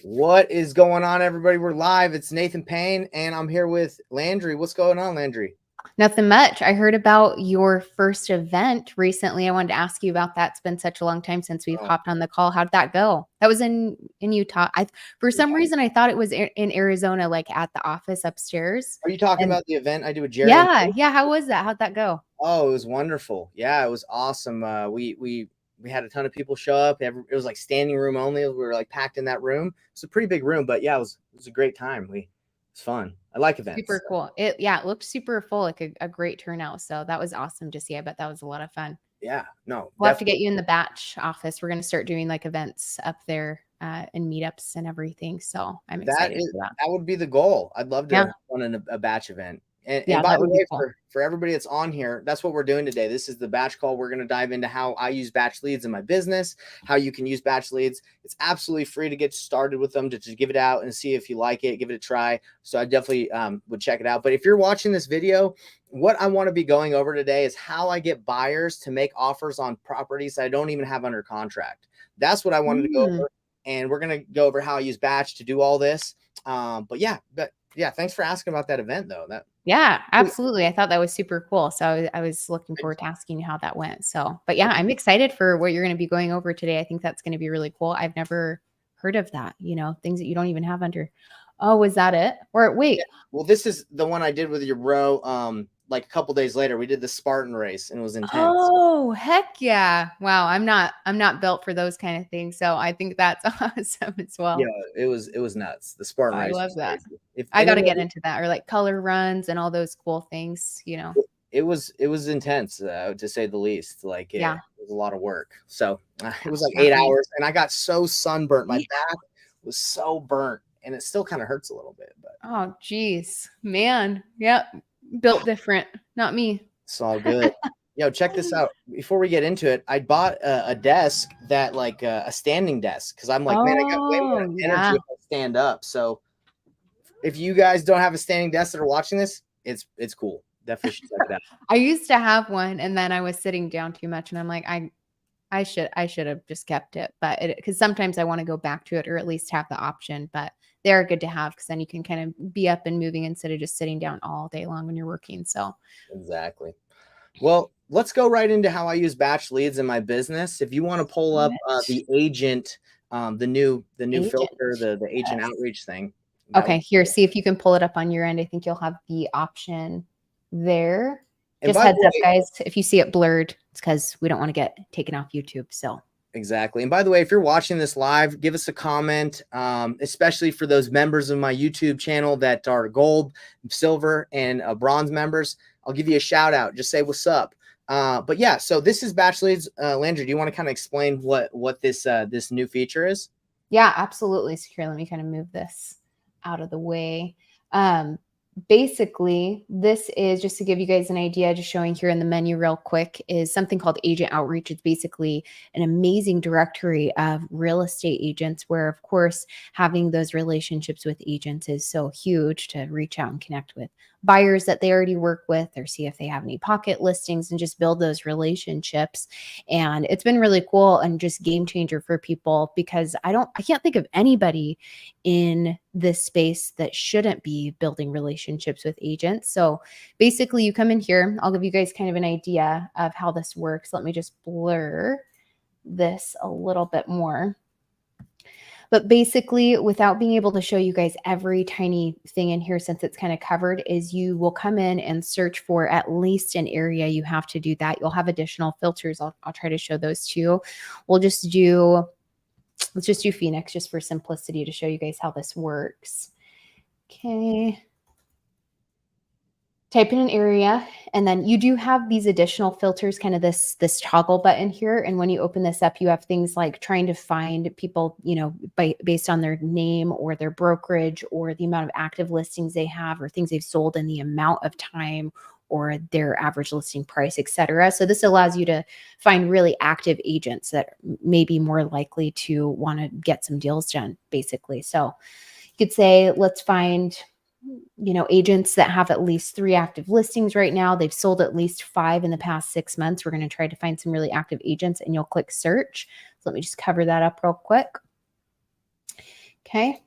What is going on, everybody? We're live. It's Nathan Payne, and I'm here with Landry. What's going on, Landry? Nothing much. I heard about your first event recently. I wanted to ask you about that. It's been such a long time since we've Oh, hopped on the call. How'd that go? That was in Utah. For some yeah. reason I thought it was in Arizona, like at the office upstairs. Are you talking And about the event I do with Jerry? yeah. How was that? How'd that go? Oh, it was wonderful. Yeah, it was awesome. We had a ton of people show up. It was like standing room only. We were like packed in that room. It's a pretty big room, but yeah, it was a great time. It's fun. I like events. Super cool. It looked super full, like a great turnout. So that was awesome to see. I bet that was a lot of fun. Yeah, no, We'll have to get definitely. you in the batch office. We're going to start doing like events up there and meetups and everything. So I'm excited for that. That would be the goal. I'd love Yeah. to run a batch event. And Yeah, by that the would be way, cool. for everybody that's on here, that's what we're doing today. This is the batch call. We're going to dive into how I use batch leads in my business, how you can use batch leads. It's absolutely free to get started with them, to just give it out and see if you like it, give it a try. So I definitely would check it out. But if you're watching this video, what I want to be going over today is how I get buyers to make offers on properties I don't even have under contract. That's what I wanted to go Mm. over. And we're going to go over how I use batch to do all this. But yeah, thanks for asking about that event though. Yeah, absolutely. I thought that was super cool. So I was looking forward to asking you how that went. So, but yeah, I'm excited for what you're going to be going over today. I think that's going to be really cool. I've never heard of that, things that you don't even have under. Oh, was that it? Or Yeah. wait. Well, this is the one I did with your bro. Like a couple days later, we did the Spartan race and it was intense. Oh, heck yeah. Wow, I'm not built for those kind of things. So I think that's awesome as Yeah, well. it was nuts. The Spartan I race love was that. crazy. If I got to get anybody, into that, or like color runs and all those cool things. it was intense, to say the least. Like Yeah, it was a lot of work. So it was like not eight me. hours, and I got so sunburnt. My Yeah. back was so burnt, and it still kind of hurts a little bit, but Oh, geez, man. Yep. Built different. Not me. it's all good. Yo, check this out. Before we get into it, I bought a desk that like a standing desk because I'm like, man, I got way more Oh, energy yeah. if I stand up. So if you guys don't have a standing desk that are watching this, it's cool. Definitely should check it out. I used to have one and then I was sitting down too much and I'm like, I should have just kept it, but because sometimes I want to go back to it or at least have the option, but they are good to have because then you can kind of be up and moving instead of just sitting down all day long when you're working. So, Exactly. Well, let's go right into how I use batch leads in my business. If you want to pull up the agent, the new agent. filter, the agent Yes. outreach thing. That would Okay, here, see if you can pull it up on your end. I think you'll have the option there. and Just by the heads up, way, guys. If you see it blurred, it's because we don't want to get taken off YouTube. So, exactly. And by the way, if you're watching this live, give us a comment, especially for those members of my YouTube channel that are gold, silver, and bronze members. I'll give you a shout out. Just say what's up. But yeah, so this is batch leads. Landry, do you want to kind of explain what this new feature is? yeah, absolutely. So, here, let me kind of move this out of the way. Um, Basically, this is just to give you guys an idea, just showing here in the menu real quick, is something called Agent Outreach. It's basically an amazing directory of real estate agents where, of course, having those relationships with agents is so huge to reach out and connect with buyers that they already work with or see if they have any pocket listings and just build those relationships. And it's been really cool and just game changer for people because I can't think of anybody in this space that shouldn't be building relationships with agents. So basically, you come in here, I'll give you guys kind of an idea of how this works. Let me just blur this a little bit more. But basically, without being able to show you guys every tiny thing in here, since it's kind of covered, is you will come in and search for at least an area. You have to do that. You'll have additional filters. I'll try to show those too. Let's just do Phoenix just for simplicity to show you guys how this works. Okay. Type in an area, and then you do have these additional filters, kind of this toggle button here. And when you open this up, you have things like trying to find people, based on their name or their brokerage or the amount of active listings they have or things they've sold in the amount of time or their average listing price, etc. So this allows you to find really active agents that may be more likely to want to get some deals done, basically. So you could say, let's find agents that have at least 3 active listings right now. They've sold at least 5 in the past 6 months. We're going to try to find some really active agents, and you'll click search. So let me just cover that up real quick. Okay.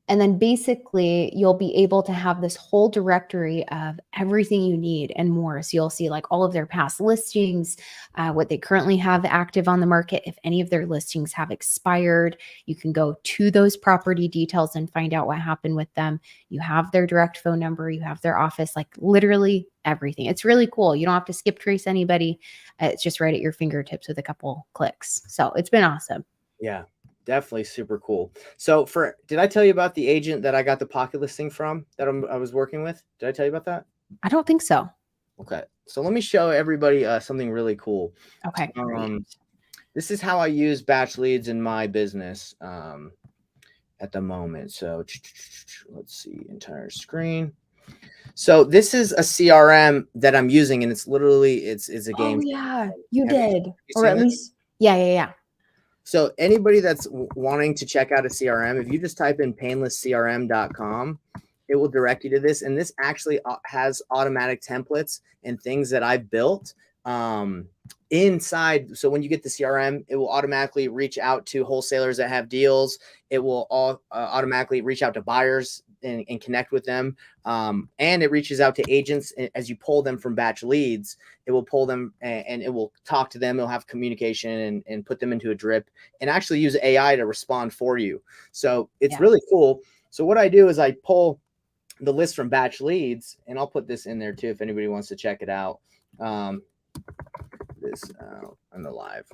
And then basically you'll be able to have this whole directory of everything you need and more. So you'll see like all of their past listings, what they currently have active on the market. If any of their listings have expired, you can go to those property details and find out what happened with them. You have their direct phone number, you have their office, like literally everything. It's really cool. You don't have to skip trace anybody. It's just right at your fingertips with a couple clicks. So it's been awesome. Yeah. Definitely super cool. So did I tell you about the agent that I got the pocket listing from that I was working with? Did I tell you about that? I don't think so. Okay. So let me show everybody something really cool. Okay. This is how I use batch leads in my business at the moment. So let's see, entire screen. So this is a CRM that I'm using, and it's literally it's a game. Oh yeah, you did, you or at this? least yeah. So anybody that's wanting to check out a CRM, if you just type in painlesscrm.com, it will direct you to this. And this actually has automatic templates and things that I've built inside. So when you get the CRM, it will automatically reach out to wholesalers that have deals. It will automatically reach out to buyers and connect with them. And it reaches out to agents as you pull them from batch leads. It will pull them and it will talk to them. It'll have communication and put them into a drip and actually use AI to respond for you. So it's really cool. So what I do is I pull the list from batch leads, and I'll put this in there too if anybody wants to check it out. This on the live.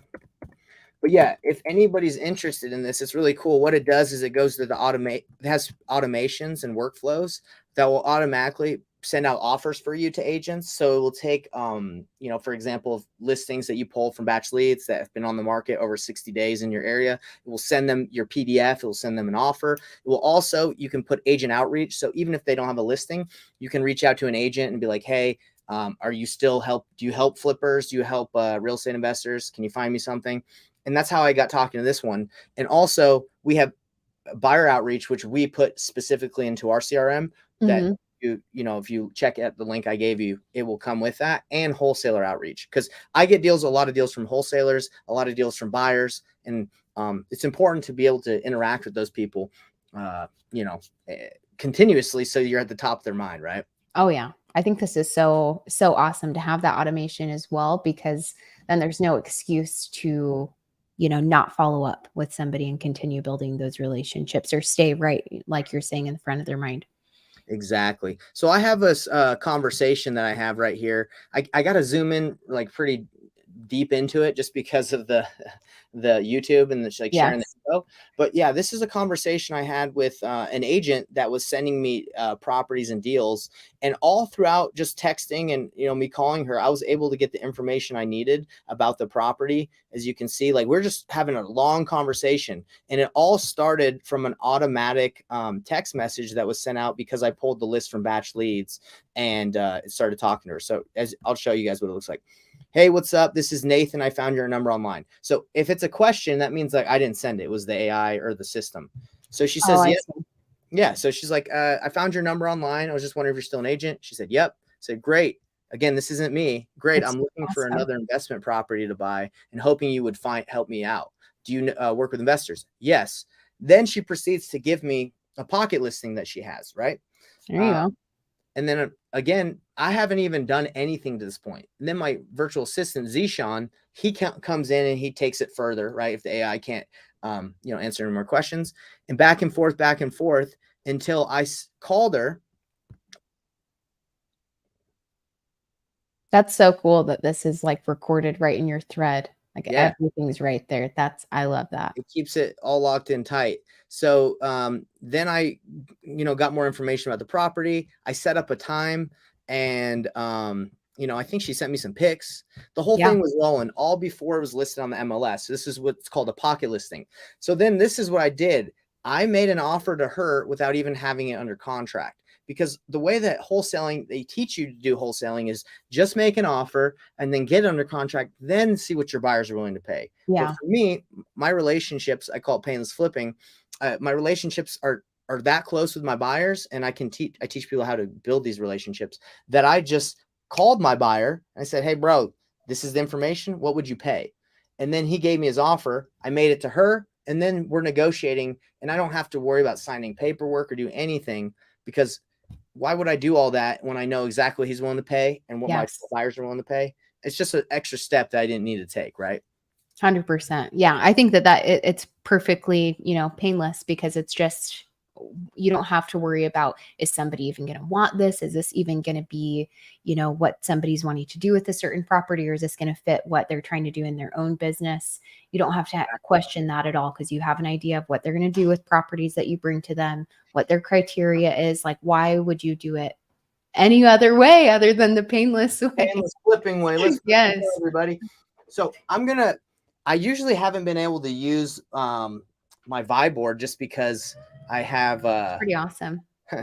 But yeah, if anybody's interested in this, it's really cool. What it does is it goes to it has automations and workflows that will automatically send out offers for you to agents. So it will take, for example, listings that you pull from batch leads that have been on the market over 60 days in your area. It will send them your PDF. It will send them an offer. It will also, you can put agent outreach. So even if they don't have a listing, you can reach out to an agent and be like, hey, are you still do you help flippers? Do you help real estate investors? Can you find me something? And that's how I got talking to this one. And also we have buyer outreach, which we put specifically into our CRM that if you check out the link I gave you, it will come with that, and wholesaler outreach. Because I get a lot of deals from wholesalers, a lot of deals from buyers. And it's important to be able to interact with those people, continuously. So you're at the top of their mind, right? Oh yeah. I think this is so awesome to have that automation as well, because then there's no excuse to, not follow up with somebody and continue building those relationships or stay right, like you're saying, in the front of their mind. Exactly. So I have a conversation that I have right here. I got to zoom in like pretty deep into it just because of the YouTube and sharing the info. But yeah, this is a conversation I had with an agent that was sending me properties and deals, and all throughout just texting and me calling her, I was able to get the information I needed about the property. As you can see, like we're just having a long conversation, and it all started from an automatic text message that was sent out because I pulled the list from batch leads and it started talking to her. So as I'll show you guys what it looks like. Hey, what's up? This is Nathan. I found your number online. So if it's a question, that means like I didn't send it. It was the AI or the system. So she says, yeah. So she's like, I found your number online. I was just wondering if you're still an agent. She said, yep. I said, great. Again, this isn't me. Great. I'm looking for another investment property to buy and hoping you would help me out. Do you work with investors? Yes. Then she proceeds to give me a pocket listing that she has, right? There you go. And then again, I haven't even done anything to this point. And then my virtual assistant, Zishan, he comes in and he takes it further, right? If the AI can't, answer any more questions, and back and forth until I called her. That's so cool that this is like recorded right in your thread. Like everything's right there. I love that. It keeps it all locked in tight. So then I, got more information about the property. I set up a time, and I think she sent me some pics. The whole thing was rolling all before it was listed on the MLS. So this is what's called a pocket listing. So then this is what I did. I made an offer to her without even having it under contract. Because the way that they teach you to do wholesaling is just make an offer and then get it under contract, then see what your buyers are willing to pay. Yeah. But for me, my relationships, I call it painless flipping. My relationships are that close with my buyers, and I teach people how to build these relationships, that I just called my buyer and I said, hey, bro, this is the information. What would you pay? And then he gave me his offer. I made it to her, and then we're negotiating, and I don't have to worry about signing paperwork or do anything, because why would I do all that when I know exactly what he's willing to pay and what my Yes. buyers are willing to pay? It's just an extra step that I didn't need to take, right? 100%. Yeah, I think that it's perfectly, painless, because it's just, you don't have to worry about, is somebody even going to want this? Is this even going to be, what somebody's wanting to do with a certain property, or is this going to fit what they're trying to do in their own business? You don't have to question that at all, because you have an idea of what they're going to do with properties that you bring to them, what their criteria is. Like, why would you do it any other way other than the painless way? Painless flipping way. Let's Yes. everybody. So I usually haven't been able to use my Vibe board just because I have Pretty awesome.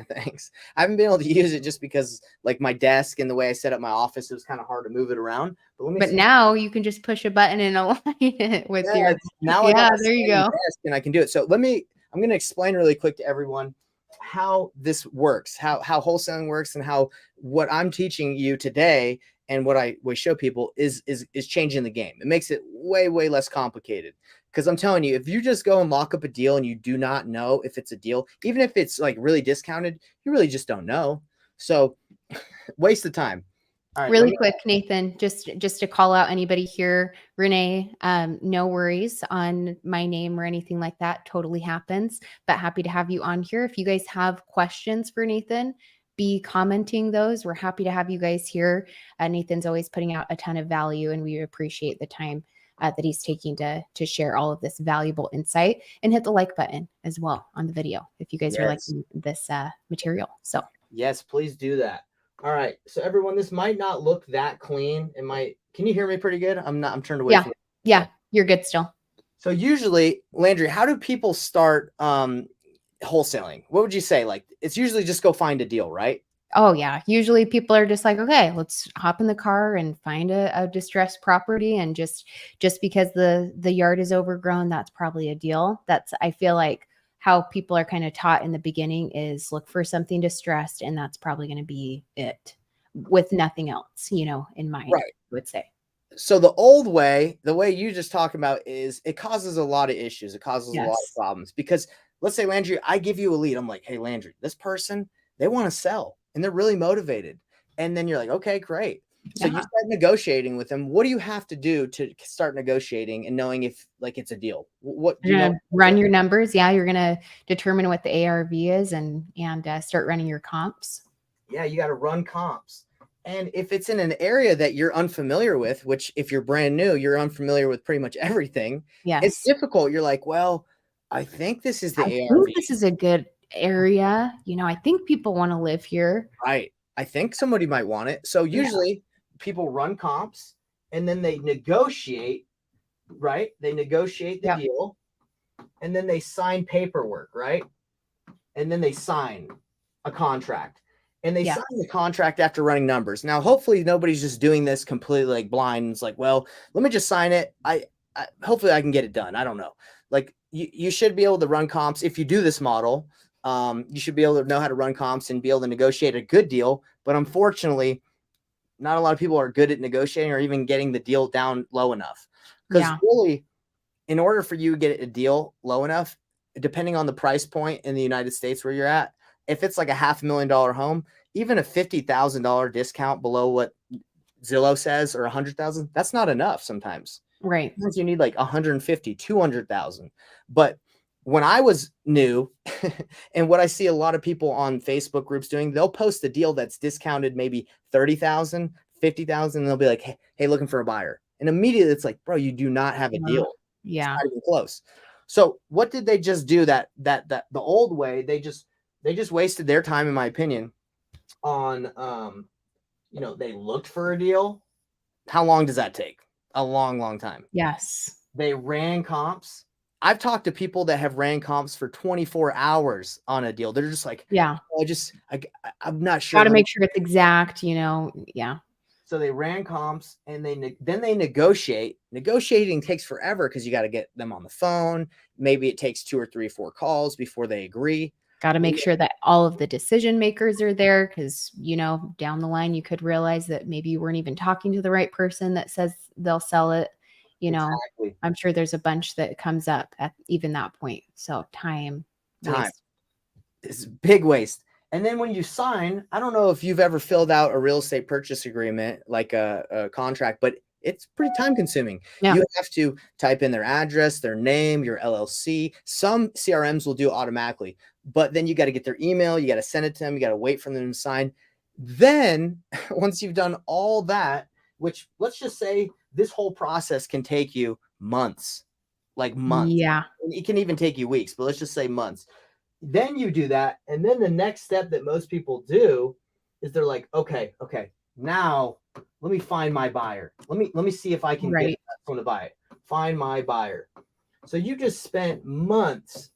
thanks. I haven't been able to use it just because, like, my desk and the way I set up my office, it was kind of hard to move it around. But now you can just push a button and align it with your. now There you go. And I can do it. So I'm going to explain really quick to everyone how this works, how wholesaling works, and how what I'm teaching you today and what I show people is changing the game. It makes it way, way less complicated. Because I'm telling you, if you just go and lock up a deal and you do not know if it's a deal, even if it's like really discounted, you really just don't know. So waste of time. All right, really quick, Nathan, just to call out anybody here, Renee, no worries on my name or anything like that. Totally happens, but happy to have you on here. If you guys have questions for Nathan, be commenting those. We're happy to have you guys here. Nathan's always putting out a ton of value, and we appreciate the time that he's taking to share all of this valuable insight. And hit the like button as well on the video if you guys are liking this material. So yes, please do that. All right. So everyone, this might not look that clean. Can you hear me pretty good? I'm turned away from it. Yeah, you're good still. So usually, Landry, how do people start wholesaling? What would you say? Like, it's usually just go find a deal, right? Oh yeah. Usually people are just like, okay, let's hop in the car and find a distressed property. And just because the yard is overgrown, that's probably a deal. That's, I feel like, how people are kind of taught in the beginning, is look for something distressed, and that's probably going to be it, with nothing else, in mind, right. I would say. So the old way, the way you just talk about, is it causes a lot of issues. It causes a lot of problems, because let's say, Landry, I give you a lead. I'm like, hey, Landry, this person, they want to sell and they're really motivated. And then you're like, okay, great. So you start negotiating with them. What do you have to do to start negotiating and knowing if, like, it's a deal? What do you know? Run your numbers. Yeah, you're gonna determine what the ARV is and start running your comps. Yeah, you got to run comps. And if it's in an area that you're unfamiliar with, which if you're brand new, you're unfamiliar with pretty much everything. Yes, it's difficult. You're like, well, I think this is the ARV. I think this is a good area. I think people want to live here. Right. I think somebody might want it. So usually people run comps and then they negotiate, right? They negotiate the deal, and then they sign paperwork, right? And then they sign a contract, and they sign the contract after running numbers. Now, hopefully nobody's just doing this completely like blind. And it's like, well, let me just sign it. Hopefully I can get it done. I don't know. Like, you should be able to run comps. If you do this model, you should be able to know how to run comps and be able to negotiate a good deal. But unfortunately, not a lot of people are good at negotiating or even getting the deal down low enough. Because really, in order for you to get a deal low enough, depending on the price point in the United States where you're at, if it's like a $500,000 home, even a $50,000 discount below what Zillow says, or $100,000, that's not enough sometimes. Right. Sometimes you need like 150, 200,000. But when I was new, and what I see a lot of people on Facebook groups doing, they'll post a deal that's discounted maybe 30,000, 50,000, and they'll be like, hey, looking for a buyer. And immediately it's like, bro, you do not have a deal. Yeah. It's not even close. So what did they just do that the old way? They just wasted their time, in my opinion, on they looked for a deal. How long does that take? A long, long time. Yes. They ran comps. I've talked to people that have ran comps for 24 hours on a deal. They're just like, I'm not sure. Got to make sure it's exact, Yeah. So they ran comps, and then they negotiate. Negotiating takes forever because you got to get them on the phone. Maybe it takes 2 or 3 or 4 calls before they agree. Got to make sure that all of the decision makers are there, because, down the line, you could realize that maybe you weren't even talking to the right person that says they'll sell it. you know, Exactly. I'm sure there's a bunch that comes up at even that point. So time Time. waste. It's big waste. And then when you sign, I don't know if you've ever filled out a real estate purchase agreement, like a contract, but it's pretty time consuming. Yeah. You have to type in their address, their name, your LLC. Some CRMs will do it automatically, but then you got to get their email, you got to send it to them, you got to wait for them to sign. Then once you've done all that, which let's just say this whole process can take you months, like months. Yeah. It can even take you weeks, but let's just say months. Then you do that, and then the next step that most people do is they're like, okay, now let me find my buyer. Let me see if I can get someone to buy it. Find my buyer. So you just spent months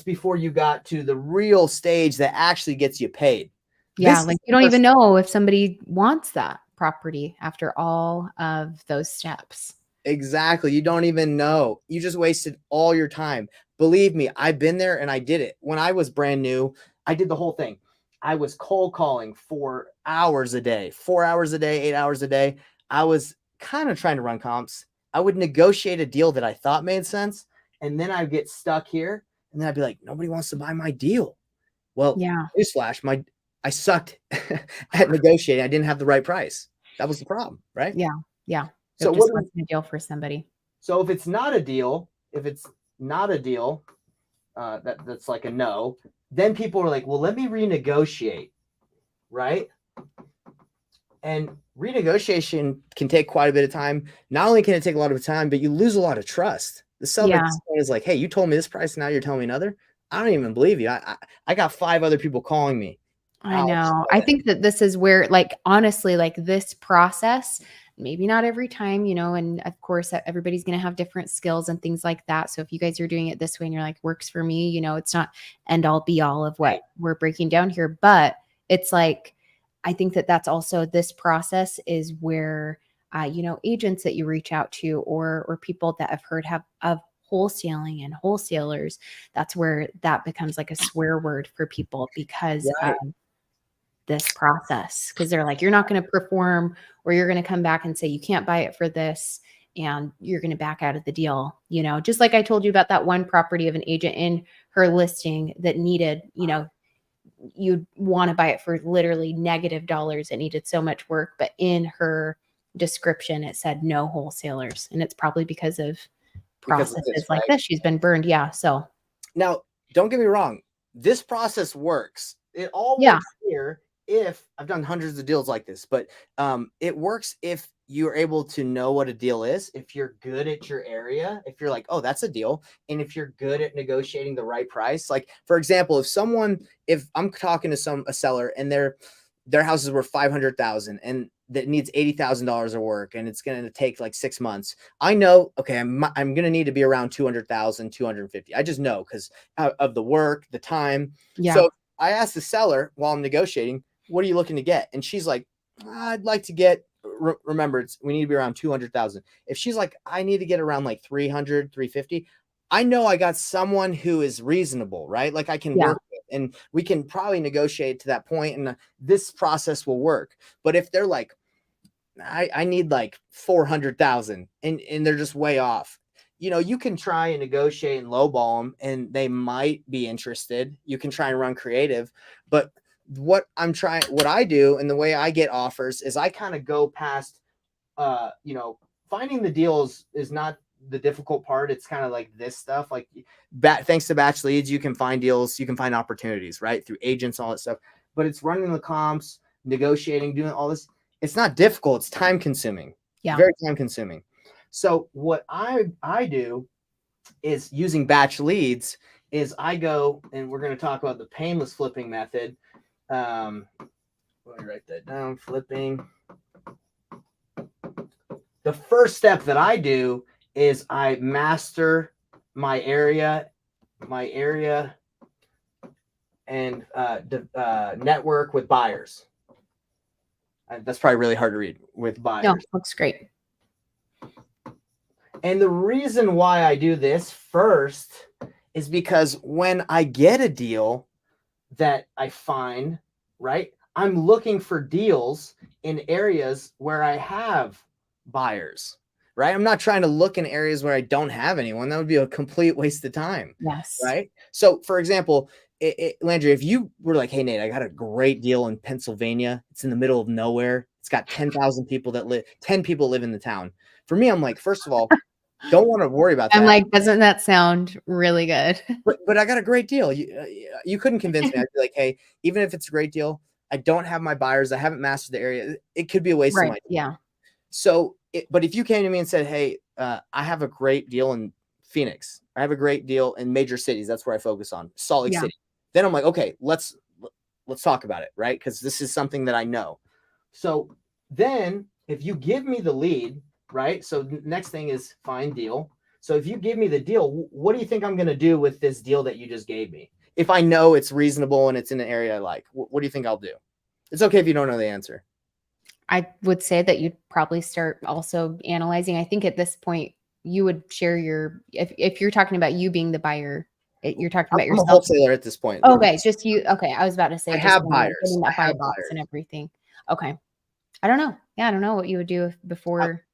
before you got to the real stage that actually gets you paid. Yeah, like you don't even know if somebody wants that property after all of those steps. Exactly. You don't even know. You just wasted all your time. Believe me, I've been there and I did it. When I was brand new, I did the whole thing. I was cold calling for hours a day, 4 hours a day, 8 hours a day. I was kind of trying to run comps. I would negotiate a deal that I thought made sense. And then I'd get stuck here. And then I'd be like, nobody wants to buy my deal. Well, yeah, newsflash, I sucked at negotiating. I didn't have the right price. That was the problem, right? Yeah. Yeah. So it just wasn't a deal for somebody. So if it's not a deal, that's like a no, then people are like, well, let me renegotiate, right? And renegotiation can take quite a bit of time. Not only can it take a lot of time, but you lose a lot of trust. The seller is like, hey, you told me this price, now you're telling me another. I don't even believe you. I got 5 other people calling me. I know. I think that this is where, like, honestly, like this process, maybe not every time, and of course everybody's going to have different skills and things like that. So if you guys are doing it this way and you're like, works for me, it's not end all be all of what we're breaking down here, but it's like, I think that that's also, this process is where, agents that you reach out to or people that have heard of wholesaling and wholesalers, that's where that becomes like a swear word for people because this process, because they're like, you're not going to perform, or you're going to come back and say you can't buy it for this, and you're going to back out of the deal. Just like I told you about that one property of an agent in her listing that needed, you'd want to buy it for literally negative dollars. It needed so much work, but in her description it said no wholesalers, and it's probably because of processes like this. She's been burned. Yeah. So now, don't get me wrong, this process works. It all works here. If I've done hundreds of deals like this, but it works if you're able to know what a deal is, if you're good at your area, if you're like, oh, that's a deal, and if you're good at negotiating the right price. Like, for example, if I'm talking to a seller and their houses were $500,000 and that needs $80,000 of work, and it's going to take like 6 months, I know, okay, I'm going to need to be around 200,000, 250. I just know because of the work, the time. Yeah. So I asked the seller while I'm negotiating, what are you looking to get? And she's like, I'd like to get, remember, we need to be around 200,000. If she's like, I need to get around like 300, 350, I know I got someone who is reasonable, right? Like I can work with, and we can probably negotiate to that point, and this process will work. But if they're like, I need like 400,000 and they're just way off, you can try and negotiate and lowball them and they might be interested. You can try and run creative, but what I do and the way I get offers is I kind of go past, finding the deals is not the difficult part. It's kind of like this stuff, like thanks to Batch Leads, you can find deals, you can find opportunities, right? Through agents, all that stuff, but it's running the comps, negotiating, doing all this. It's not difficult. It's time consuming. Yeah. Very time consuming. So what I do is using Batch Leads is I go, and we're going to talk about the painless flipping method. Let me write that down. Flipping. The first step that I do is I master my area and network with buyers. That's probably really hard to read. With buyers. No, looks great. And the reason why I do this first is because when I get a deal that I find, right, I'm looking for deals in areas where I have buyers, right? I'm not trying to look in areas where I don't have anyone. That would be a complete waste of time, Yes. right? So, for example, Landry, if you were like, hey, Nate, I got a great deal in Pennsylvania. It's in the middle of nowhere. It's got 10,000 people that live, 10 people live in the town. For me, I'm like, first of all, don't want to worry about I'm that. like, doesn't that sound really good? But I got a great deal. You couldn't convince me. I'd be like, hey, even if it's a great deal, I don't have my buyers. I haven't mastered the area. It could be a waste of my Right. time. Yeah. So, but if you came to me and said, hey, I have a great deal in Phoenix. I have a great deal in major cities. That's where I focus on, Salt Lake Yeah. City. Then I'm like, okay, let's talk about it, right? Because this is something that I know. So then if you give me the lead, right? So next thing is find deal. So if you give me the deal, what do you think I'm going to do with this deal that you just gave me? If I know it's reasonable and it's in an area I like, what do you think I'll do? It's okay if you don't know the answer. I would say that you'd probably start also analyzing. I think at this point you would share your, if you're talking about you being the buyer, you're talking about I'm a yourself. wholesaler at this point. Okay, just you. Okay, I was about to say I just have when buyers. getting I that buy have box buyers. and everything. Okay, I don't know. Yeah, I don't know what you would do before.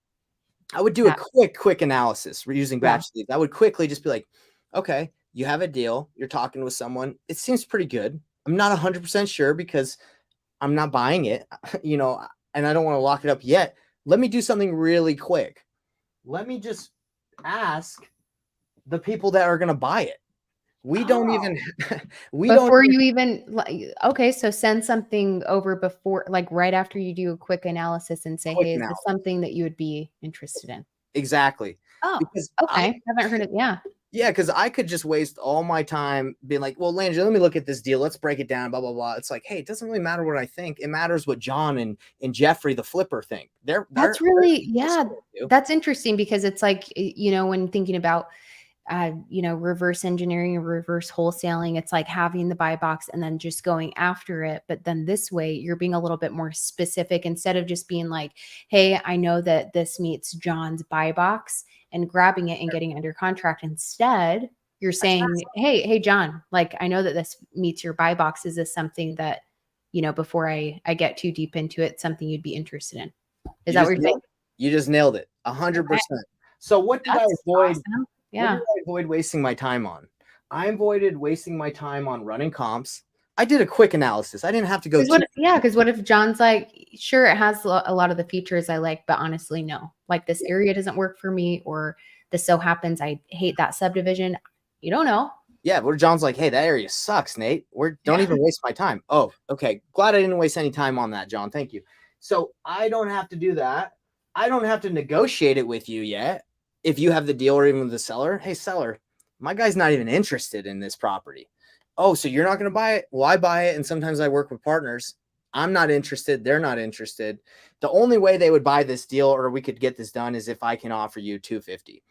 I would do a quick analysis. We're using batch leads. I would quickly just be like, okay, you have a deal. You're talking with someone. It seems pretty good. I'm not 100% sure because I'm not buying it, you know, and I don't want to lock it up yet. Let me do something really quick. Let me just ask the people that are going to buy it. We don't even, before you even, okay, so send something over before, like right after you do a quick analysis and say, hey, is this something that you would be interested in? Exactly. Oh, because okay. I haven't heard it. Yeah. Yeah, because I could just waste all my time being like, well, Landry, let me look at this deal. Let's break it down, blah, blah, blah. It's like, hey, it doesn't really matter what I think. It matters what John and Jeffrey, the flipper, think. That's really, yeah, that's interesting because it's like, you know, when thinking about, you know, reverse engineering and reverse wholesaling, it's like having the buy box and then just going after it. But then this way, you're being a little bit more specific instead of just being like, hey, I know that this meets John's buy box and grabbing it and getting under contract. Instead, you're saying, hey, John, like, I know that this meets your buy box. Is this something that, you know, before I get too deep into it, something you'd be interested in? Is that what you're saying? You just nailed it. 100%. So what did I avoid? Awesome. Yeah. What did I avoid wasting my time on? I avoided wasting my time on running comps. I did a quick analysis. I didn't have to go. Because what if John's like, sure, it has a lot of the features I like, but honestly, no, like this area doesn't work for me, or this so happens I hate that subdivision. You don't know. Yeah, but John's like, hey, that area sucks, Nate. Don't even waste my time. Oh, okay. Glad I didn't waste any time on that, John. Thank you. So I don't have to do that. I don't have to negotiate it with you yet. If you have the deal or even with the seller, hey, seller, my guy's not even interested in this property. Oh, so you're not going to buy it? Well, I buy it. And sometimes I work with partners. I'm not interested. They're not interested. The only way they would buy this deal or we could get this done is if I can offer you $250.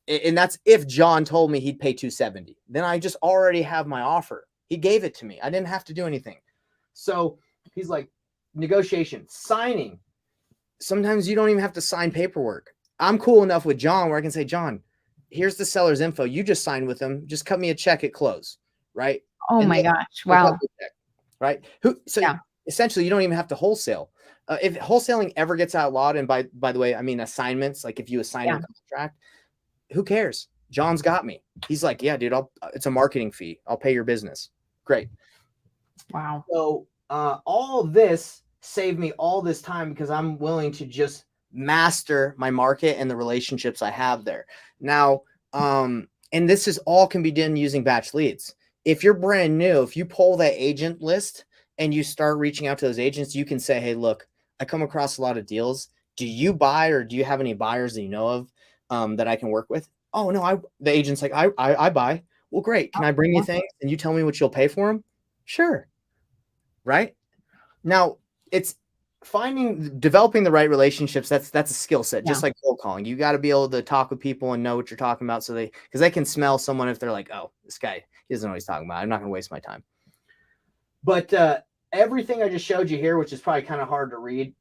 And that's if John told me he'd pay $270. Then I just already have my offer. He gave it to me. I didn't have to do anything. So he's like, negotiation, signing. Sometimes you don't even have to sign paperwork. I'm cool enough with John where I can say, John, here's the seller's info. You just signed with him. Just cut me a check at close. Right. Oh my gosh. Wow. Right. Essentially you don't even have to wholesale. If wholesaling ever gets outlawed, and by the way, I mean assignments, like if you assign a contract, who cares? John's got me. He's like, yeah, dude, it's a marketing fee. I'll pay your business. Great. Wow. So all of this saved me all this time because I'm willing to just master my market and the relationships I have there. Now, and this is all can be done using batch leads. If you're brand new, if you pull that agent list and you start reaching out to those agents, you can say, hey, look, I come across a lot of deals. Do you buy or do you have any buyers that you know of that I can work with? Oh, no, the agent's like, I buy. Well, great. Can I bring you things and you tell me what you'll pay for them? Sure. Right. Now it's developing the right relationships. That's a skill set, just like cold calling. You got to be able to talk with people and know what you're talking about. So because they can smell someone if they're like, oh, this guy, he doesn't know what he's talking about. I'm not going to waste my time. But everything I just showed you here, which is probably kind of hard to read,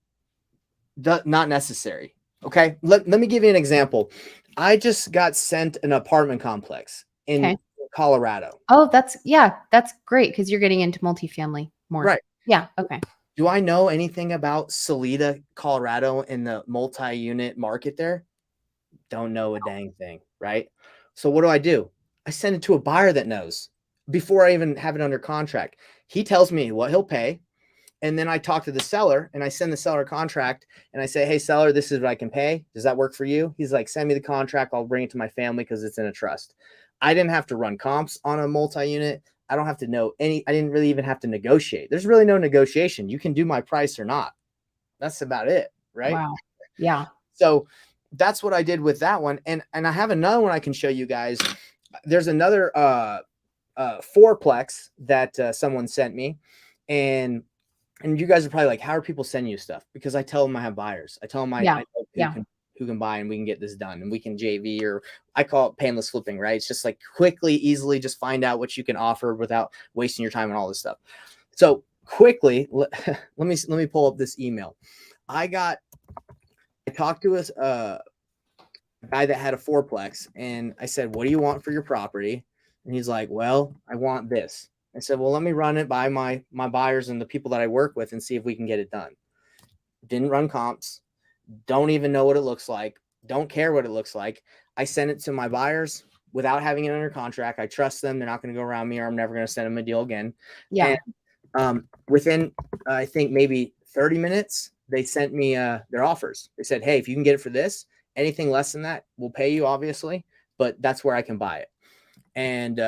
not necessary. Okay. Let me give you an example. I just got sent an apartment complex in Colorado. Oh, that's great. Cause you're getting into multifamily more. Right. Yeah. Okay. Do I know anything about Salida, Colorado and the multi-unit market there? Don't know a dang thing, right? So what do? I send it to a buyer that knows before I even have it under contract. He tells me what he'll pay. And then I talk to the seller and I send the seller a contract and I say, hey, seller, this is what I can pay. Does that work for you? He's like, send me the contract. I'll bring it to my family because it's in a trust. I didn't have to run comps on a multi-unit. I don't have to know I didn't really even have to negotiate. There's really no negotiation. You can do my price or not. That's about it. Right. Wow. Yeah. So that's what I did with that one. And I have another one I can show you guys. There's another fourplex that someone sent me, and you guys are probably like, how are people sending you stuff? Because I tell them I have buyers. I tell them I know who can buy, and we can get this done, and we can JV, or I call it painless flipping, right? It's just like quickly, easily, just find out what you can offer without wasting your time and all this stuff. So quickly, let me pull up this email. I talked to a guy that had a fourplex, and I said, what do you want for your property? And he's like, well, I want this. I said, well, let me run it by my buyers and the people that I work with and see if we can get it done. Didn't run comps. Don't even know what it looks like. Don't care what it looks like. I sent it to my buyers without having it under contract. I trust them. They're not going to go around me, or I'm never going to send them a deal again. Yeah. And within, I think maybe 30 minutes, they sent me their offers. They said, hey, if you can get it for this, anything less than that, we'll pay you, obviously, but that's where I can buy it. And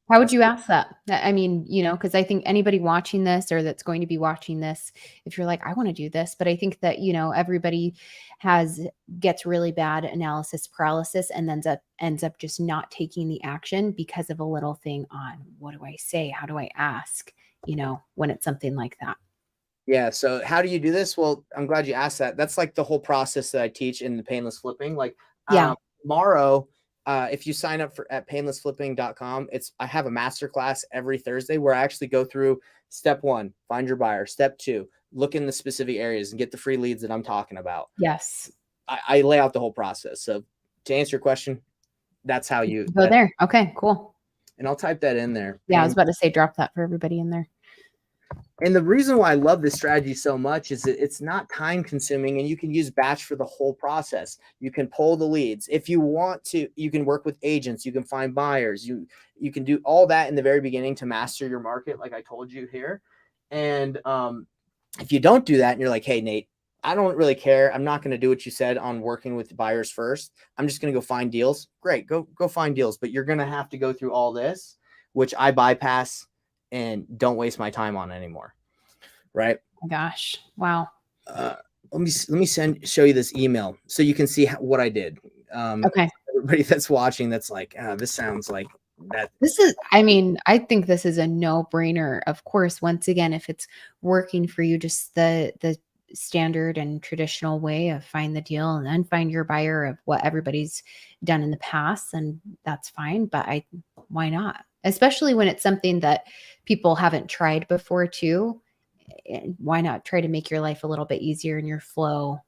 how would you ask that? I mean, you know, because I think anybody watching this or that's going to be watching this, if you're like, I want to do this, but I think that, you know, everybody gets really bad analysis paralysis and then ends up just not taking the action because of a little thing on what do I say? How do I ask? You know, when it's something like that. Yeah. So how do you do this? Well, I'm glad you asked that. That's like the whole process that I teach in the painless flipping. Like tomorrow, if you sign up at painlessflipping.com, I have a masterclass every Thursday where I actually go through step 1, find your buyer. Step 2, look in the specific areas and get the free leads that I'm talking about. Yes. I lay out the whole process. So to answer your question, that's how you go there. Okay, cool. And I'll type that in there. Yeah, I was about to say, drop that for everybody in there. And the reason why I love this strategy so much is that it's not time consuming, and you can use batch for the whole process. You can pull the leads. If you want to, you can work with agents, you can find buyers, you can do all that in the very beginning to master your market, like I told you here. And if you don't do that and you're like, hey, Nate, I don't really care. I'm not going to do what you said on working with buyers first. I'm just going to go find deals. Great. Go find deals. But you're going to have to go through all this, which I bypass and don't waste my time on anymore. Right. Oh, gosh. Wow. Let me show you this email so you can see what I did. Okay. Everybody that's watching, that's like, this sounds like that. I think this is a no-brainer. Of course, once again, if it's working for you, just the standard and traditional way of find the deal and then find your buyer of what everybody's done in the past, and that's fine. But why not? Especially when it's something that people haven't tried before too. Why not try to make your life a little bit easier and your flow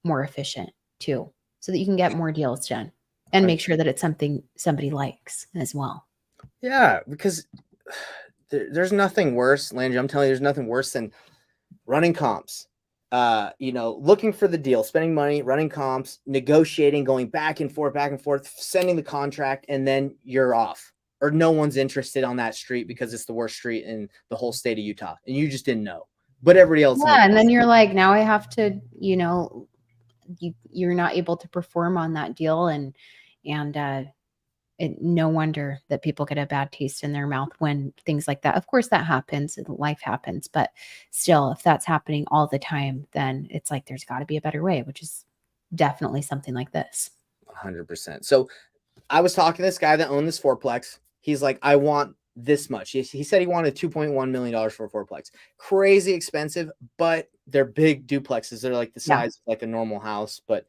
more efficient too, so that you can get more deals done and make sure that it's something somebody likes as well. Yeah, because there's nothing worse, Landry. I'm telling you, there's nothing worse than running comps. Looking for the deal, spending money, running comps, negotiating, going back and forth, sending the contract, and then you're off. Or no one's interested on that street because it's the worst street in the whole state of Utah, and you just didn't know, but everybody else. Yeah, and then you're like, now I have to, you're not able to perform on that deal, and no wonder that people get a bad taste in their mouth when things like that. Of course, that happens. Life happens, but still, if that's happening all the time, then it's like there's got to be a better way, which is definitely something like this. 100%. So I was talking to this guy that owned this fourplex. He's like, I want this much. He said he wanted $2.1 million for a fourplex. Crazy expensive, but they're big duplexes. They're like the size of like a normal house. But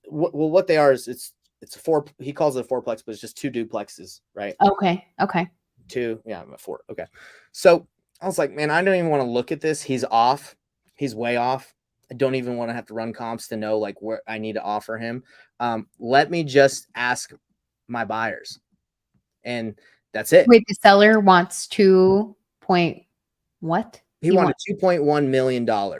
what they are is it's a four. He calls it a fourplex, but it's just 2 duplexes, right? Okay. 2, yeah, 4. Okay. So I was like, man, I don't even want to look at this. He's off. He's way off. I don't even want to have to run comps to know like where I need to offer him. Let me just ask my buyers, and that's it. Wait, the seller wants what? He wanted $2.1 million. Oh,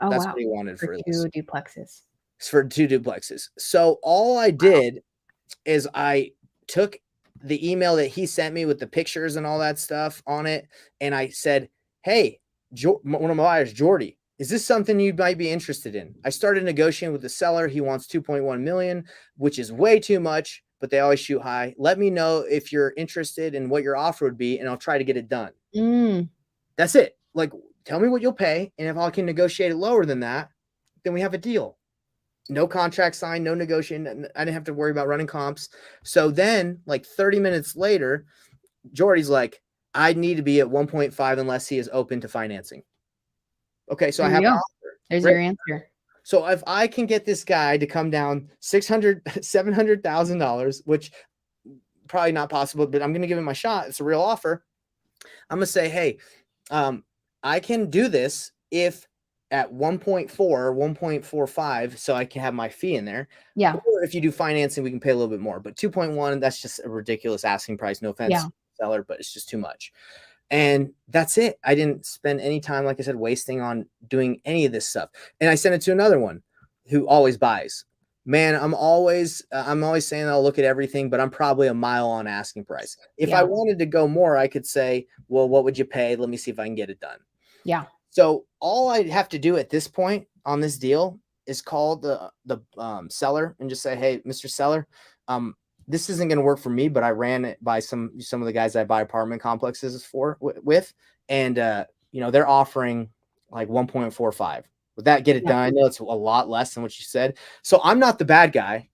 that's wow. what he wanted for two this. duplexes. for 2 duplexes. So all I did is I took the email that he sent me with the pictures and all that stuff on it, and I said, "Hey, one of my buyers, Jordy, is this something you might be interested in?" I started negotiating with the seller. He wants 2.1 million, which is way too much, but they always shoot high. Let me know if you're interested in what your offer would be, and I'll try to get it done. That's it. Like, tell me what you'll pay, and if I can negotiate it lower than that, then we have a deal. No contract signed, no negotiation. I didn't have to worry about running comps. So then, like 30 minutes later, Jordy's like, I need to be at 1.5 unless he is open to financing. Okay, so I have an offer. There's your answer. So if I can get this guy to come down $700,000, which probably not possible, but I'm going to give him my shot. It's a real offer. I'm going to say, hey, I can do this if at 1.4 or 1.45, so I can have my fee in there. Yeah. Or if you do financing, we can pay a little bit more. But 2.1, that's just a ridiculous asking price. No offense, seller, but it's just too much. And that's it. I didn't spend any time, like I said, wasting on doing any of this stuff. And I sent it to another one who always buys. Man, I'm always saying I'll look at everything, but I'm probably a mile on asking price. If I wanted to go more, I could say, well, what would you pay? Let me see if I can get it done. Yeah. So all I have to do at this point on this deal is call the seller and just say, hey, Mr. Seller, this isn't going to work for me, but I ran it by some of the guys I buy apartment complexes with, and they're offering like 1.45. Would that get it done? I know it's a lot less than what you said. So I'm not the bad guy.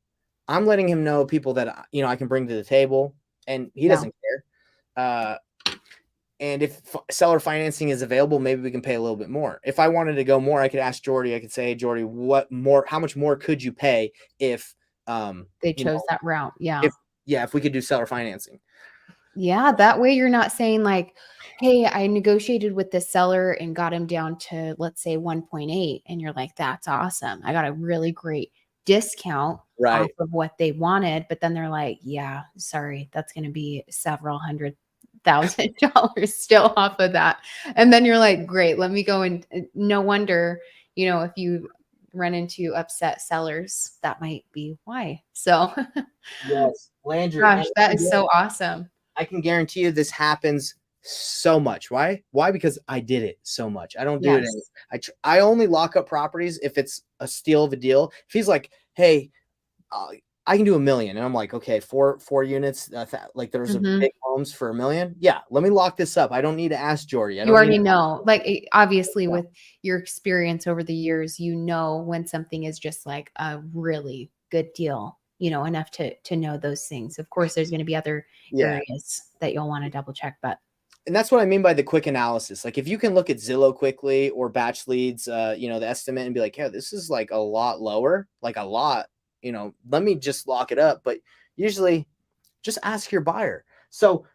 I'm letting him know people that I can bring to the table, and he doesn't care. And if seller financing is available, maybe we can pay a little bit more. If I wanted to go more, I could ask Jordy. I could say, hey, Jordy, how much more could you pay if they chose that route? Yeah. If we could do seller financing. Yeah. That way you're not saying like, hey, I negotiated with the seller and got him down to, let's say 1.8. And you're like, that's awesome. I got a really great discount off of what they wanted. But then they're like, yeah, sorry, that's going to be several $100,000 still off of that. And then you're like, great, let me go. And no wonder, if you run into upset sellers, that might be why. So yes, Landry, gosh, that is so awesome. I can guarantee you this happens so much. Why? Because I did it so much. I don't do it. I only lock up properties if it's a steal of a deal. If he's like, hey, I can do $1 million. And I'm like, okay, four units. Like there's a big homes for $1 million. Yeah. Let me lock this up. I don't need to ask Jordy. You already know, like, obviously with your experience over the years, when something is just like a really good deal, enough to know those things. Of course, there's going to be other areas that you'll want to double check, and that's what I mean by the quick analysis. Like if you can look at Zillow quickly or Batch Leads, the estimate and be like, yeah, this is like a lot lower, like a lot. Let me just lock it up. But usually just ask your buyer. So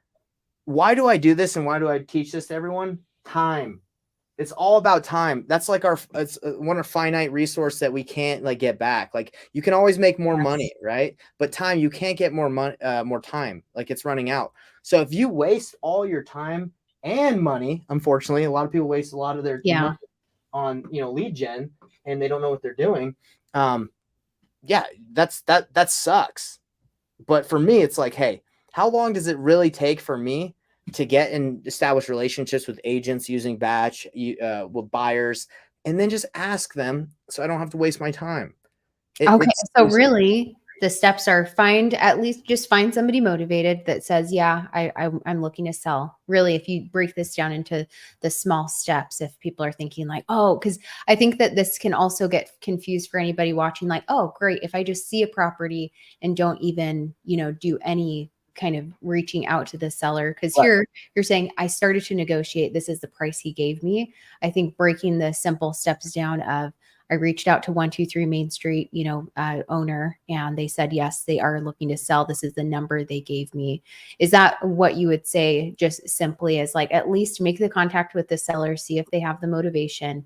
why do I do this? And why do I teach this to everyone? Time. It's all about time. That's like it's one of finite resource that we can't like get back. Like you can always make more money, right? But time, you can't get more money, more time. Like it's running out. So if you waste all your time and money, unfortunately, a lot of people waste a lot of their money on, lead gen, and they don't know what they're doing. That sucks. But for me, it's like, hey, how long does it really take for me to get and establish relationships with agents using Batch, with buyers, and then just ask them so I don't have to waste my time? So really the steps are find somebody motivated that says, yeah, I'm looking to sell. Really, if you break this down into the small steps, if people are thinking like, oh, because I think that this can also get confused for anybody watching, like, oh, great, if I just see a property and don't even, do any kind of reaching out to the seller, because here you're saying I started to negotiate, this is the price he gave me. I think breaking the simple steps down of I reached out to 123 Main Street, owner, and they said, yes, they are looking to sell. This is the number they gave me. Is that what you would say, just simply as like, at least make the contact with the seller, see if they have the motivation,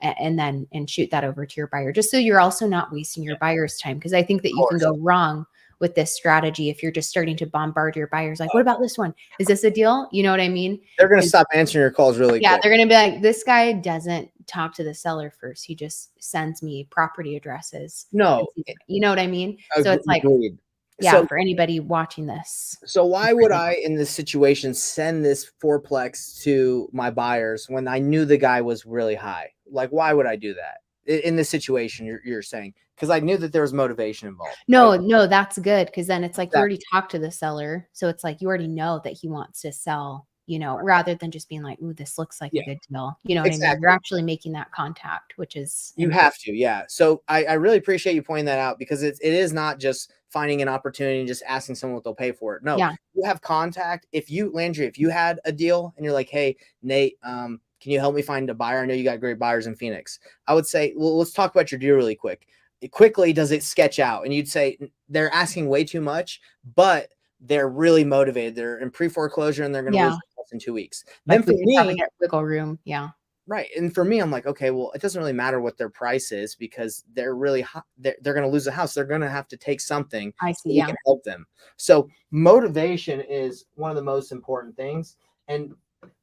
and shoot that over to your buyer, just so you're also not wasting your buyer's time? Because I think that you can go wrong with this strategy if you're just starting to bombard your buyers like, what about this one? Is this a deal? You know what I mean? They're going to stop answering your calls really Yeah, quick. they're going to be like, this guy doesn't talk to the seller first. He just sends me property addresses. No, You know what I mean? So it's like, agreed. yeah, So for anybody watching this. So why would I, in this situation, send this fourplex to my buyers when I knew the guy was really high? Like, why would I do that in this situation? You're saying because I knew that there was motivation involved. No, right? no, that's good because then it's like you Exactly. already talked to the seller, so it's like you already know that he wants to sell. You know, rather than just being like, "Ooh, this looks like Yeah. a good deal." You know what I mean? Exactly. You're actually making that contact, which is You have to, yeah. So I really appreciate you pointing that out because it is not just finding an opportunity and just asking someone what they'll pay for it. No, Yeah. you have contact. Landry, if you had a deal and you're like, hey, Nate, can you help me find a buyer? I know you got great buyers in Phoenix. I would say, well, let's talk about your deal really quick. Quickly, does it sketch out? And you'd say they're asking way too much, but they're really motivated. They're in pre-foreclosure and they're going to lose the house in 2 weeks. Like Then for me, wiggle room. Yeah. right. And for me, I'm like, okay, well, it doesn't really matter what their price is because they're really hot. They're going to lose the house. They're going to have to take something I so see. we Yeah. can help them. So motivation is one of the most important things. And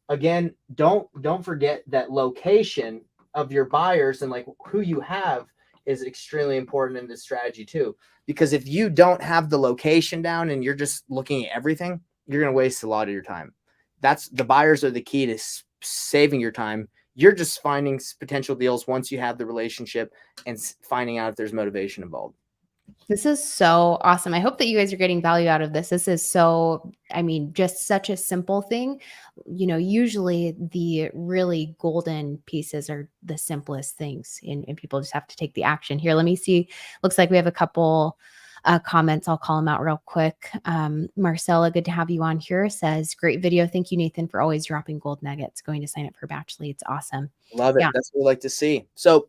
again, don't forget that location of your buyers and like who you have is extremely important in this strategy too. Because if you don't have the location down and you're just looking at everything, you're going to waste a lot of your time. The buyers are the key to saving your time. You're just finding potential deals once you have the relationship and finding out if there's motivation involved. This is so awesome. I hope that you guys are getting value out of this. This is so, I mean, just such a simple thing. You know, usually the really golden pieces are the simplest things, and people just have to take the action. Here, let me see. Looks like we have a couple comments. I'll call them out real quick. Marcella, good to have you on here, says, great video. Thank you, Nathan, for always dropping gold nuggets. Going to sign up for Batch Leads. Awesome. Love it. Yeah. That's what we like to see. So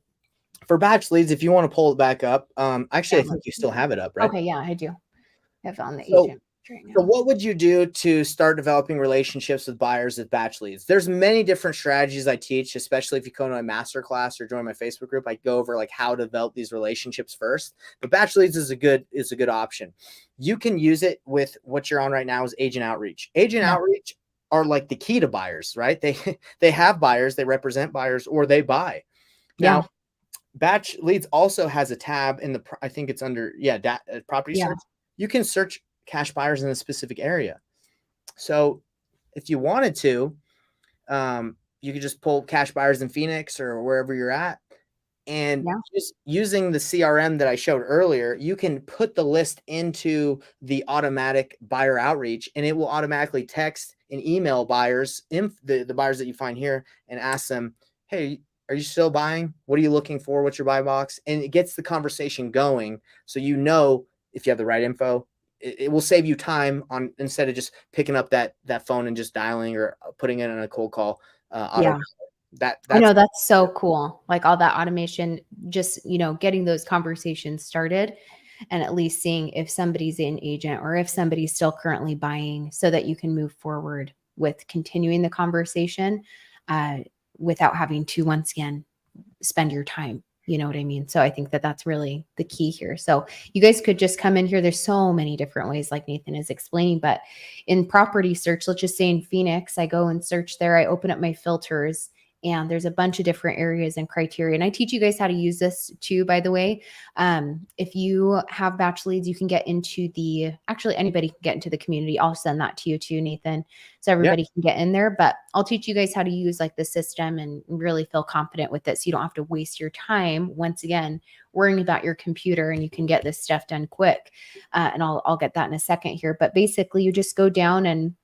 for Batch Leads, if you want to pull it back up, actually, I think you still have it up, right? Okay, yeah, I do. I have on the agent. Right now. So what would you do to start developing relationships with buyers with Batch Leads? There's many different strategies I teach, especially if you go to my masterclass or join my Facebook group. I go over like how to develop these relationships first. But Batch Leads is a good option. You can use it with what you're on right now is agent outreach. Agent outreach are like the key to buyers, right? They have buyers, they represent buyers, or they buy. Now, Batch Leads also has a tab in the, I think it's under, property search. You can search cash buyers in a specific area. So if you wanted to, you could just pull cash buyers in Phoenix or wherever you're at. And just using the CRM that I showed earlier, you can put the list into the automatic buyer outreach, and it will automatically text and email buyers, the buyers that you find here, and ask them, hey, are you still buying? What are you looking for? What's your buy box? And it gets the conversation going. So you know if you have the right info. It will save you time on instead of just picking up that phone and just dialing or putting it in a cold call. I know that's so cool. Like all that automation, just, you know, getting those conversations started and at least seeing if somebody's an agent or if somebody's still currently buying so that you can move forward with continuing the conversation without having to, once again, spend your time. You know what I mean? So I think that that's really the key here. So you guys could just come in here. There's so many different ways like Nathan is explaining, but in property search, let's just say in Phoenix, I go and search there. I open up my filters and there's a bunch of different areas and criteria. And I teach you guys how to use this too, by the way. If you have Batch Leads, you can get into actually anybody can get into the community. I'll send that to you too, Nathan. So everybody can get in there, but I'll teach you guys how to use like the system and really feel confident with it. So you don't have to waste your time, once again, worrying about your computer, and you can get this stuff done quick. And I'll get that in a second here, but basically you just go down and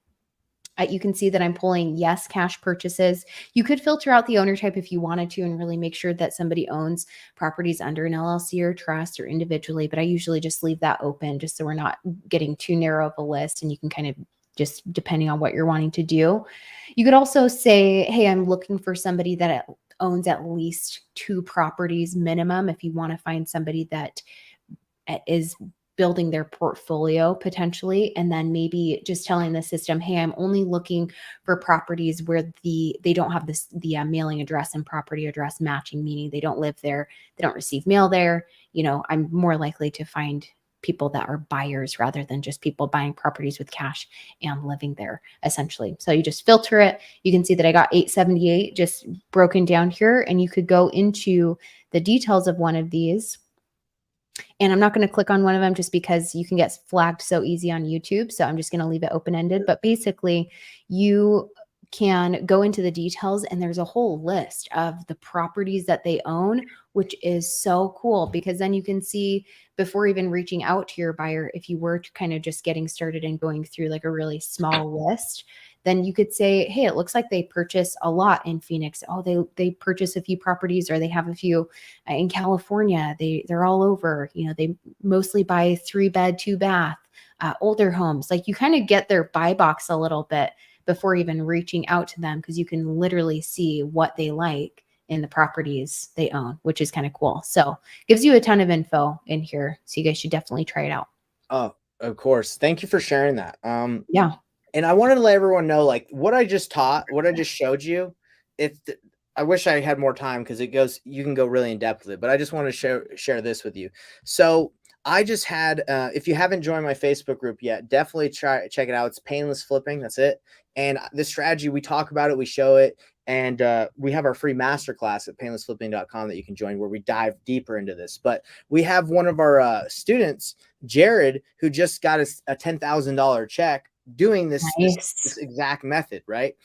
you can see that I'm pulling yes cash purchases. You could filter out the owner type if you wanted to and really make sure that somebody owns properties under an LLC or trust or individually, but I usually just leave that open just so we're not getting too narrow of a list, and you can kind of just depending on what you're wanting to do. You could also say, hey, I'm looking for somebody that owns at least 2 properties minimum if you want to find somebody that is building their portfolio potentially, and then maybe just telling the system, hey, I'm only looking for properties where they don't have the mailing address and property address matching, meaning they don't live there, they don't receive mail there. You know, I'm more likely to find people that are buyers rather than just people buying properties with cash and living there essentially. So you just filter it. You can see that I got 878 just broken down here, and you could go into the details of one of these. And I'm not going to click on one of them just because you can get flagged so easy on YouTube. So I'm just going to leave it open-ended. But basically, you can go into the details, and there's a whole list of the properties that they own, which is so cool because then you can see before even reaching out to your buyer, if you were to kind of just getting started and going through like a really small list, then you could say, hey, it looks like they purchase a lot in Phoenix. Oh, they purchase a few properties, or they have a few in California. They're all over. You know, they mostly buy 3-bed, 2-bath, older homes. Like you kind of get their buy box a little bit before even reaching out to them, because you can literally see what they like in the properties they own, which is kind of cool. So gives you a ton of info in here. So you guys should definitely try it out. Oh, of course. Thank you for sharing that. Yeah. And I wanted to let everyone know, like what I just taught, what I just showed you. I wish I had more time because you can go really in depth with it, but I just want to share this with you. So I just had, if you haven't joined my Facebook group yet, definitely check it out. It's Painless Flipping. That's it. And this strategy, we talk about it, we show it, and we have our free masterclass at painlessflipping.com that you can join, where we dive deeper into this. But we have one of our students, Jared, who just got a $10,000 check doing this exact method, right?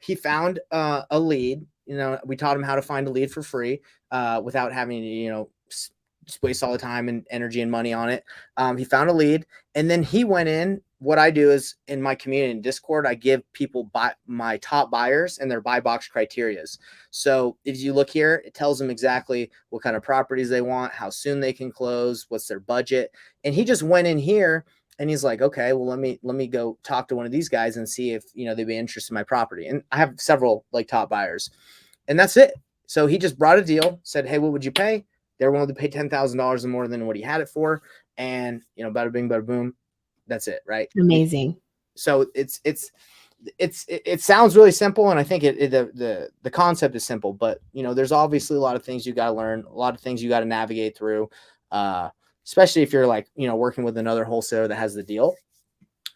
He found a lead. You know, we taught him how to find a lead for free without having to, you know, just waste all the time and energy and money on it. He found a lead, and then he went in. What I do is in my community in Discord, I give people my top buyers and their buy box criterias. So if you look here, it tells them exactly what kind of properties they want, how soon they can close, what's their budget. And he just went in here and he's like, okay, well, let me go talk to one of these guys and see if, you know, they'd be interested in my property. And I have several like top buyers, and that's it. So he just brought a deal, said, hey, what would you pay? They're willing to pay $10,000 more than what he had it for. And, you know, bada bing, bada boom. That's it. Right. Amazing. So it sounds really simple. And I think the concept is simple, but you know, there's obviously a lot of things you got to learn, a lot of things you got to navigate through, especially if you're like, you know, working with another wholesaler that has the deal.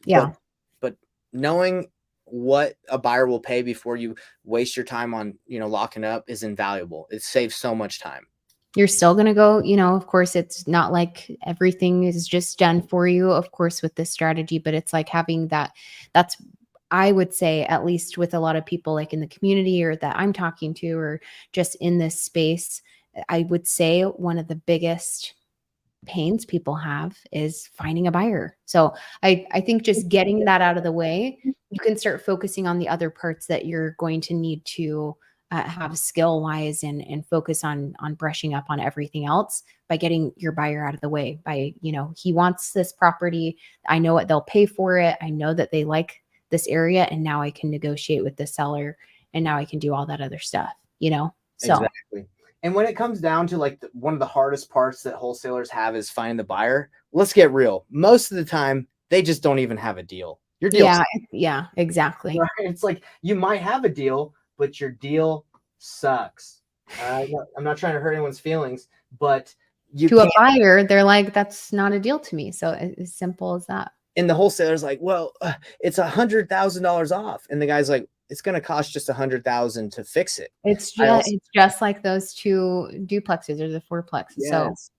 Yeah. But knowing what a buyer will pay before you waste your time on, you know, locking up is invaluable. It saves so much time. You're still going to go, you know, of course, it's not like everything is just done for you, of course, with this strategy, but it's like having that's, I would say, at least with a lot of people like in the community or that I'm talking to, or just in this space, I would say one of the biggest pains people have is finding a buyer. So I think just getting that out of the way, you can start focusing on the other parts that you're going to need to have skill wise and focus on brushing up on everything else by getting your buyer out of the way. By, you know, he wants this property. I know what they'll pay for it. I know that they like this area, and now I can negotiate with the seller, and now I can do all that other stuff, you know? So exactly. And when it comes down to like one of the hardest parts that wholesalers have is finding the buyer. Let's get real. Most of the time, they just don't even have a deal. Your deal. Yeah, exactly. Right? It's like you might have a deal, but your deal sucks. I'm not trying to hurt anyone's feelings, but to a buyer, they're like, that's not a deal to me. So as simple as that. And the wholesaler's like, well, it's $100,000 off. And the guy's like, it's going to cost just $100,000 to fix it. It's just like those 2 duplexes or the 4-plex. Yes.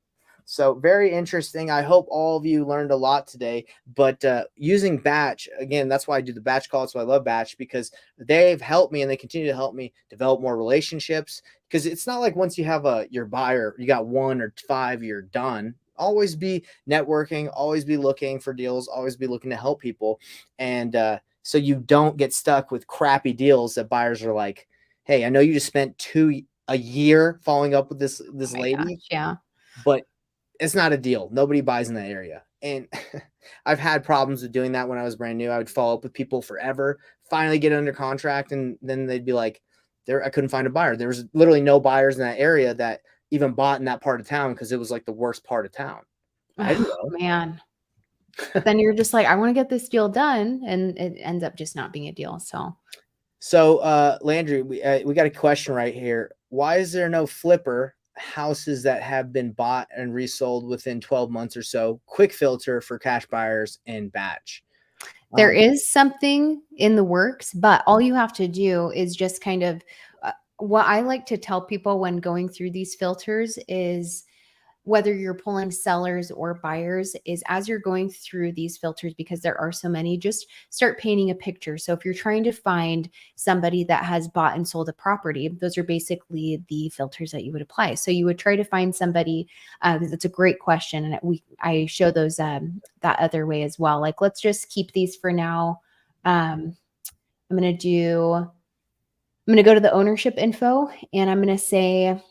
So very interesting. I hope all of you learned a lot today, but using Batch, again, that's why I do the Batch call. That's why I love Batch, because they've helped me and they continue to help me develop more relationships. Because it's not like once you have your buyer, you got 1 or 5, you're done. Always be networking, always be looking for deals, always be looking to help people. And so you don't get stuck with crappy deals that buyers are like, hey, I know you just spent a year following up with this lady. Gosh, yeah. But it's not a deal. Nobody buys in that area. And I've had problems with doing that when I was brand new. I would follow up with people forever, finally get under contract. And then they'd be like, I couldn't find a buyer. There was literally no buyers in that area that even bought in that part of town, because it was like the worst part of town. Oh, man. Then you're just like, I want to get this deal done. And it ends up just not being a deal. So Landry, we got a question right here. Why is there no flipper houses that have been bought and resold within 12 months or so, quick filter for cash buyers and batch. There is something in the works, but all you have to do is just kind of what I like to tell people when going through these filters is whether you're pulling sellers or buyers is as you're going through these filters, because there are so many, just start painting a picture. So if you're trying to find somebody that has bought and sold a property, those are basically the filters that you would apply. So you would try to find somebody, that's a great question. And I show those that other way as well. Like, let's just keep these for now. I'm going to go to the ownership info, and I'm going to say,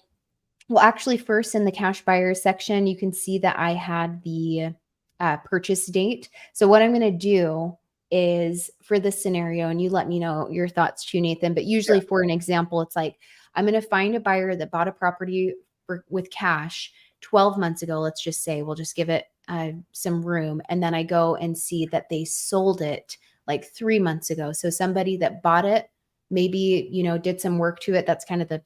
well, actually, first in the cash buyers section, you can see that I had the purchase date. So what I'm going to do is for this scenario, and you let me know your thoughts too, Nathan, but usually for an example, it's like, I'm going to find a buyer that bought a property with cash 12 months ago. Let's just say, we'll just give it some room. And then I go and see that they sold it like 3 months ago. So somebody that bought it, maybe, did some work to it. That's kind of the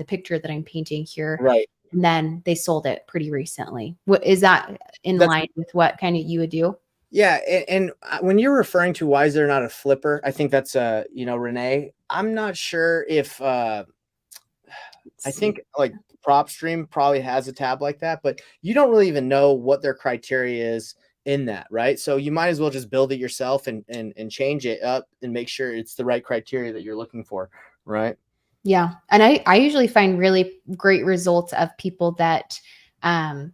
picture that I'm painting here. Right. And then they sold it pretty recently. What is that in line with what kind of you would do? Yeah. And when you're referring to why is there not a flipper, I think that's, Renee, I'm not sure if, I think like PropStream probably has a tab like that, but you don't really even know what their criteria is in that, right? So you might as well just build it yourself and change it up and make sure it's the right criteria that you're looking for, right? Yeah. And I usually find really great results of people that have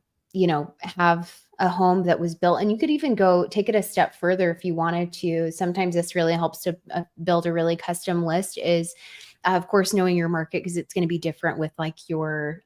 a home that was built, and you could even go take it a step further if you wanted to. Sometimes this really helps to build a really custom list is of course, knowing your market, because it's going to be different with like your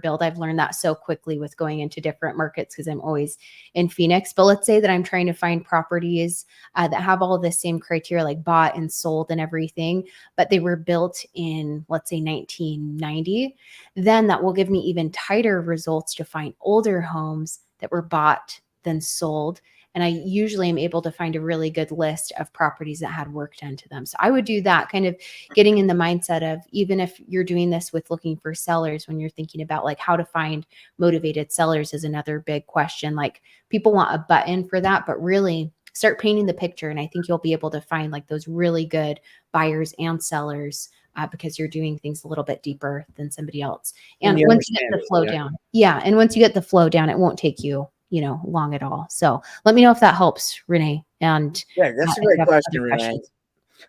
build. I've learned that so quickly with going into different markets because I'm always in Phoenix. But let's say that I'm trying to find properties that have all of the same criteria, like bought and sold and everything, but they were built in, let's say, 1990. Then that will give me even tighter results to find older homes that were bought then sold. And I usually am able to find a really good list of properties that had work done to them. So I would do that, kind of getting in the mindset of, even if you're doing this with looking for sellers, when you're thinking about like how to find motivated sellers is another big question. Like, people want a button for that, but really start painting the picture. And I think you'll be able to find like those really good buyers and sellers because you're doing things a little bit deeper than somebody else. And once you get the flow down, and once you get the flow down, it won't take you long at all. So let me know if that helps, Renee. And yeah, that's a great question, Renee.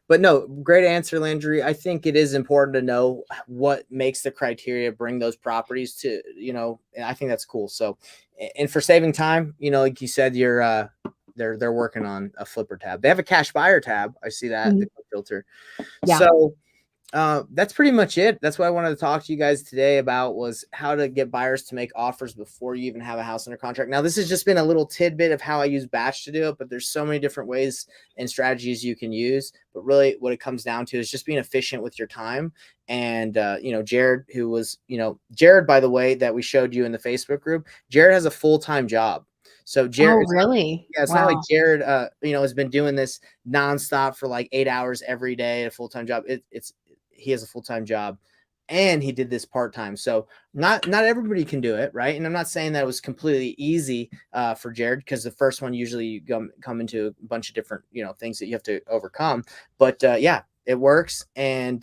But no, great answer, Landry. I think it is important to know what makes the criteria bring those properties to, and I think that's cool. So, and for saving time, like you said, you're, they're working on a flipper tab. They have a cash buyer tab. I see that, the filter. Yeah. So, that's pretty much it. That's what I wanted to talk to you guys today about, was how to get buyers to make offers before you even have a house under contract. Now, this has just been a little tidbit of how I use Batch to do it, but there's so many different ways and strategies you can use. But really what it comes down to is just being efficient with your time. And, Jared, who was, Jared, by the way, that we showed you in the Facebook group, Jared has a full-time job. So Jared, really? It's not like Jared, has been doing this nonstop for like 8 hours every day, a full-time job. He has a full-time job and he did this part-time. So not everybody can do it. Right. And I'm not saying that it was completely easy for Jared, because the first one, usually you come into a bunch of different, things that you have to overcome, but it works. And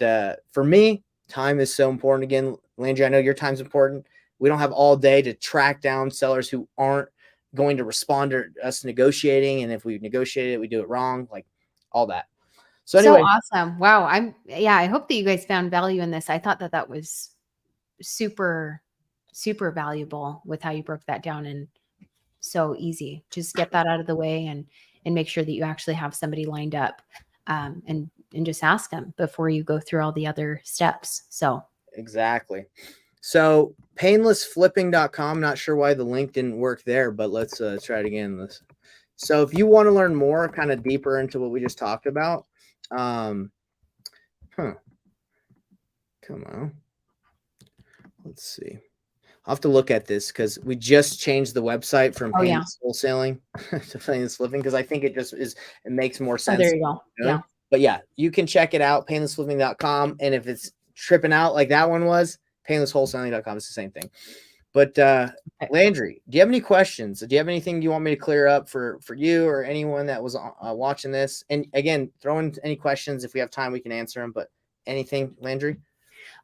for me, time is so important. Again, Landry, I know your time's important. We don't have all day to track down sellers who aren't going to respond to us negotiating. And if we negotiate it, we do it wrong, like all that. So anyway, awesome. Wow. I hope that you guys found value in this. I thought that was super, super valuable with how you broke that down, and so easy. Just get that out of the way and make sure that you actually have somebody lined up, and just ask them before you go through all the other steps. So exactly. So painlessflipping.com, not sure why the link didn't work there, but let's try it again. So if you want to learn more, kind of deeper into what we just talked about, come on, let's see. I'll have to look at this because we just changed the website from Painless Wholesaling to Painless Flipping, because I think it makes more sense. There you go. Yeah. But yeah, you can check it out, painlessflipping.com. And if it's tripping out like that one was, painlesswholesaling.com. It's the same thing. But Landry, do you have any questions? Do you have anything you want me to clear up for you or anyone that was watching this? And again, throw in any questions. If we have time, we can answer them. But anything, Landry?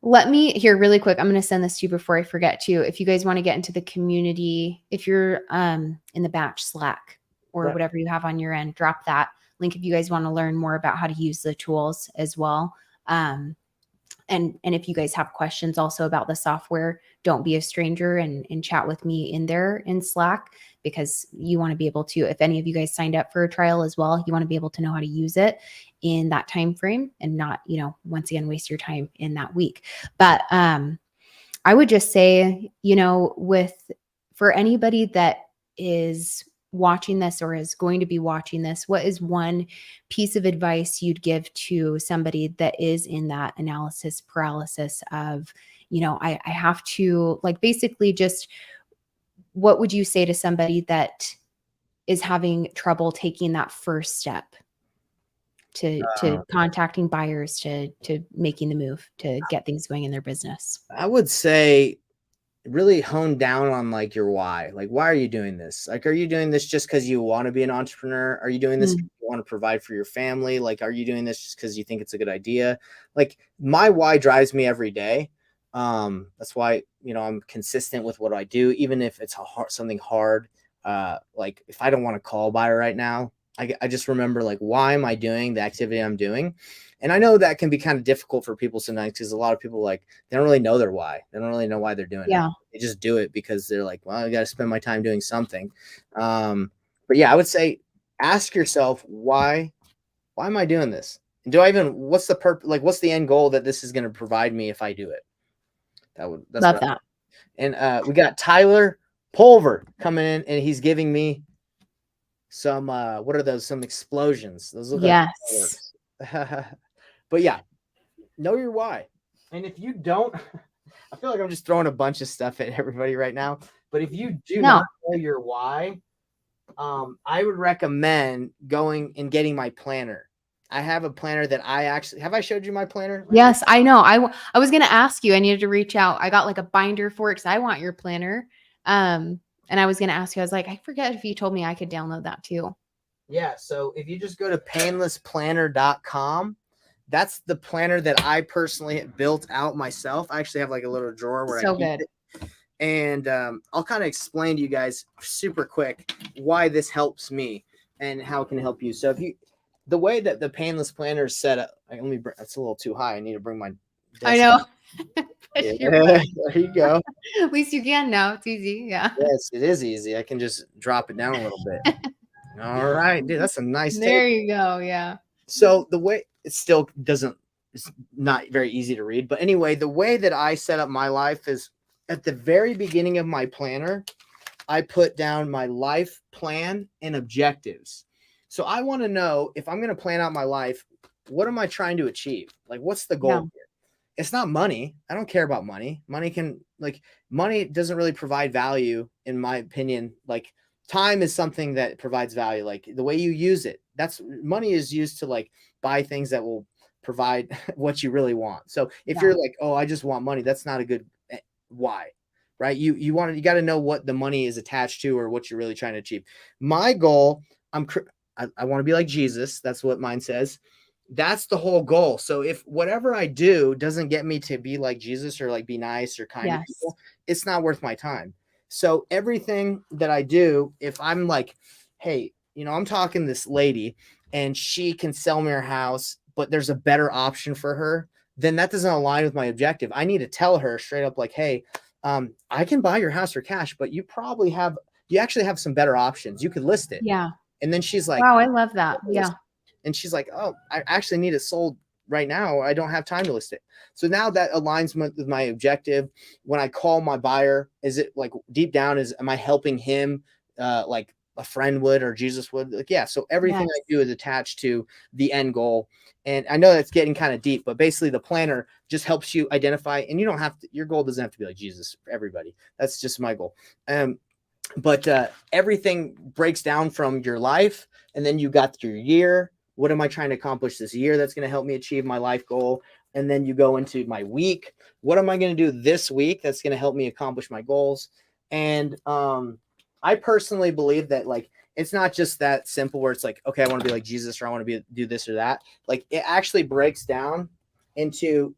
Let me here really quick. I'm going to send this to you before I forget to. If you guys want to get into the community, if you're in the batch Slack or Right. whatever you have on your end, drop that link if you guys want to learn more about how to use the tools as well. And if you guys have questions also about the software, don't be a stranger and chat with me in there in Slack, because you want to be able to, if any of you guys signed up for a trial as well, you want to be able to know how to use it in that time frame and not, once again, waste your time in that week. But I would just say, for anybody that is watching this or is going to be watching this, what is one piece of advice you'd give to somebody that is in that analysis paralysis of, I have to, like, basically just what would you say to somebody that is having trouble taking that first step to contacting buyers, to making the move to get things going in their business? I would say really hone down on like your why. Like, why are you doing this? Like, are you doing this just because you want to be an entrepreneur? Are you doing this because you want to provide for your family? Like, are you doing this just because you think it's a good idea? Like, my why drives me every day. That's why, I'm consistent with what I do, even if it's something hard. Like if I don't want to call a buyer right now, I just remember, like, why am I doing the activity I'm doing? And I know that can be kind of difficult for people sometimes, because a lot of people, like, they don't really know their why. They don't really know why they're doing it. They just do it because they're like, well, I got to spend my time doing something. But yeah, I would say ask yourself, why am I doing this? And what's the purpose? Like, what's the end goal that this is going to provide me if I do it? That's Love that. And we got Tyler Pulver coming in, and he's giving me some what are those? Some explosions. Those look like fireworks. But yeah, know your why. And if you don't, I feel like I'm just throwing a bunch of stuff at everybody right now. But if you do not know your why, I would recommend going and getting my planner. I have a planner that have I showed you my planner? Yes, I know. I was going to ask you, I needed to reach out. I got like a binder for it because I want your planner. And I was going to ask you, I was like, I forget if you told me I could download that too. Yeah. So if you just go to painlessplanner.com, that's the planner that I personally built out myself. I actually have like a little drawer where I keep it. And I'll kind of explain to you guys super quick why this helps me and how it can help you. So the way that the Painless Planner is set up, that's a little too high. I need to bring my desk. I know. There you go. At least you can now. It's easy. Yeah. Yes, it is easy. I can just drop it down a little bit. All right, dude, that's a nice There you go. Yeah. So the way it's not very easy to read, but anyway, the way that I set up my life is at the very beginning of my planner, I put down my life plan and objectives. So I want to know, if I'm going to plan out my life, what am I trying to achieve? Like, what's the goal here? It's not money. I don't care about money. Money doesn't really provide value, in my opinion. Like, time is something that provides value. Like, the way you use it, money is used to like buy things that will provide what you really want. So if you're like, oh, I just want money, that's not a good why, right? You got to know what the money is attached to or what you're really trying to achieve. My goal, I want to be like Jesus. That's what mine says. That's the whole goal. So if whatever I do doesn't get me to be like Jesus or like be nice or kind to people, it's not worth my time. So everything that I do, if I'm like, hey, I'm talking to this lady and she can sell me her house, but there's a better option for her, then that doesn't align with my objective. I need to tell her straight up, like, hey, I can buy your house for cash, but you actually have some better options. You could list it. Yeah. And then she's like, wow, I love that. Yeah. And she's like, oh, I actually need it sold right now. I don't have time to list it. So now that aligns with my objective. When I call my buyer, is it like deep down, am I helping him like a friend would or Jesus would? Like, yeah. So everything I do is attached to the end goal. And I know that's getting kind of deep, but basically the planner just helps you identify, and you don't have to, your goal doesn't have to be like Jesus for everybody. That's just my goal. But everything breaks down from your life, and then you got your year, What am I trying to accomplish this year that's going to help me achieve my life goal? And then you go into my week. What am I going to do this week that's going to help me accomplish my goals? And I personally believe that like it's not just that simple where it's like, okay, I want to be like Jesus, or I want to do this or that. Like it actually breaks down into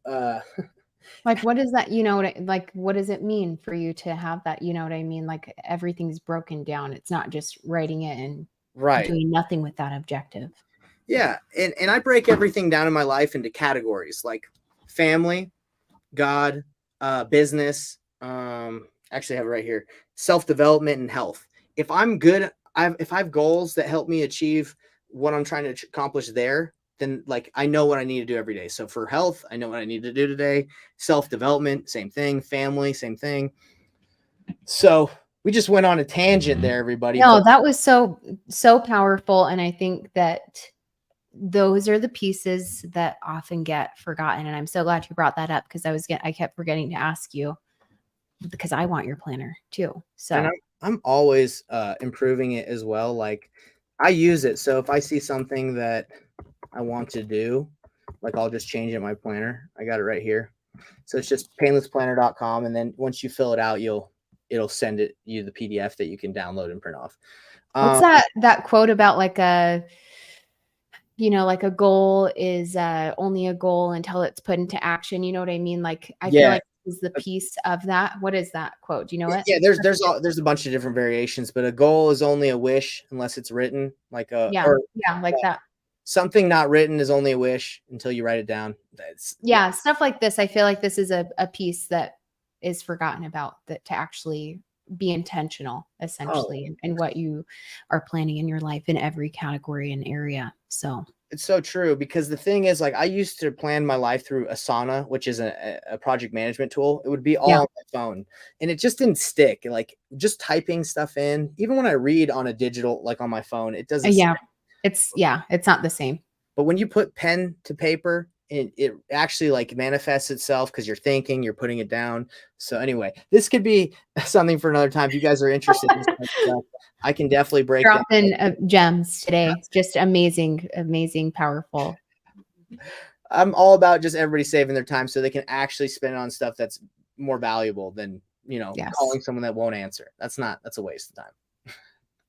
Like, what does that, you know, like, what does it mean for you to have that? You know what I mean? Like everything's broken down. It's not just writing it and right. doing nothing with that objective. Yeah. And I break everything down in my life into categories like family, God, business, actually I have it right here, self-development and health. If I'm good, if I have goals that help me achieve what I'm trying to accomplish there, then like I know what I need to do every day. So for health, I know what I need to do today. Self-development, same thing. Family, same thing. So we just went on a tangent there, everybody. No, that was so powerful. And I think that those are the pieces that often get forgotten. And I'm so glad you brought that up because I kept forgetting to ask you because I want your planner too. So and I'm always improving it as well. Like I use it. So if I see something that I want to do, like I'll just change it in my planner. I got it right here. So it's just painlessplanner.com. And then once you fill it out, it'll send you the PDF that you can download and print off. What's that quote about like like a goal is only a goal until it's put into action. You know what I mean? Like I feel like this is the piece of that. What is that quote? Do you know it? Yeah, there's a bunch of different variations, but a goal is only a wish unless it's written. Like that. Something not written is only a wish until you write it down. Stuff like this. I feel like this is a piece that is forgotten about, that to actually be intentional essentially in what you are planning in your life in every category and area. So it's so true, because the thing is, like, I used to plan my life through Asana, which is a project management tool. It would be all on my phone, and it just didn't stick. Like just typing stuff in, even when I read on a digital, like on my phone, it doesn't. It's not the same. But when you put pen to paper, it actually like manifests itself because you're thinking, you're putting it down. So anyway, this could be something for another time. If you guys are interested in this stuff, I can definitely break dropping gems today. Just amazing, powerful. I'm all about just everybody saving their time so they can actually spend it on stuff that's more valuable than, calling someone that won't answer. That's a waste of time.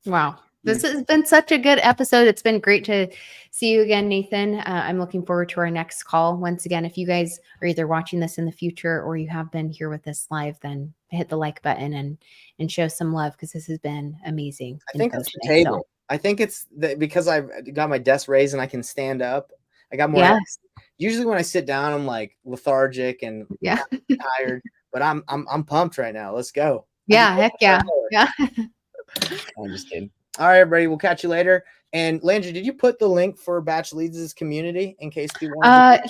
Wow. This has been such a good episode. It's been great to see you again, Nathan. I'm looking forward to our next call. Once again, if you guys are either watching this in the future or you have been here with us live, then hit the like button and show some love, because this has been amazing. I think it's the table. So. I think it's because I've got my desk raised and I can stand up. I got more. Yes. Usually when I sit down, I'm like lethargic and tired, but I'm pumped right now. Let's go. Yeah, heck yeah. Yeah. I'm just kidding. All right, everybody. We'll catch you later. And Landry, did you put the link for Batch Leads' community in case people want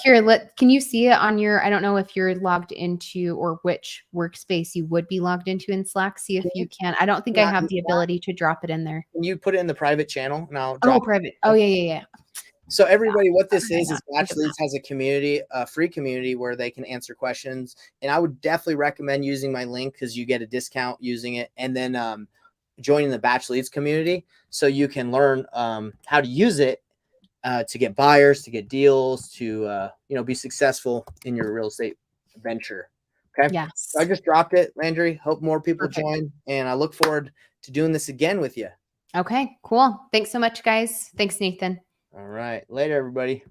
can you see it on your, I don't know if you're logged into or which workspace you would be logged into in Slack. See if you can. I don't think I have the ability to drop it in there. Can you put it in the private channel? And I'll drop private. Oh, yeah. So everybody, what this is Batch Leads has a community, a free community where they can answer questions. And I would definitely recommend using my link because you get a discount using it. And then joining the Batch Leads community so you can learn how to use it to get buyers, to get deals, to be successful in your real estate venture. Okay. Yes. So I just dropped it, Landry. Hope more people join, and I look forward to doing this again with you. Okay, cool. Thanks so much, guys. Thanks, Nathan. All right. Later, everybody.